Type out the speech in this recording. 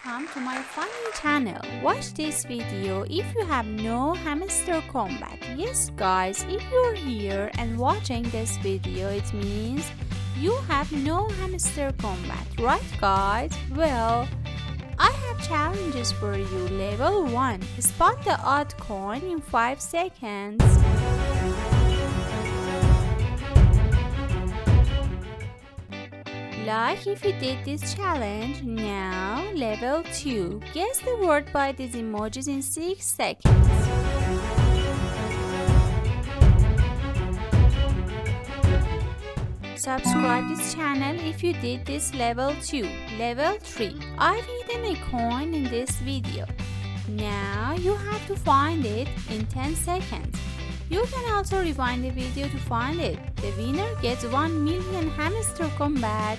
welcome to my funny channel. Watch this video if you have no Hamster Kombat. Yes guys, if you're here and watching this video, it means you have no Hamster Kombat, right guys? Well, I have challenges for you. Level 1. Spot the odd coin in 5 seconds. Like if you did this challenge. Now, level 2. Guess the word by these emojis in 6 seconds. Subscribe this channel if you did this level 2. Level 3. I've hidden a coin in this video. Now you have to find it in 10 seconds. You can also rewind the video to find it. The winner gets 1 million Hamster Kombat.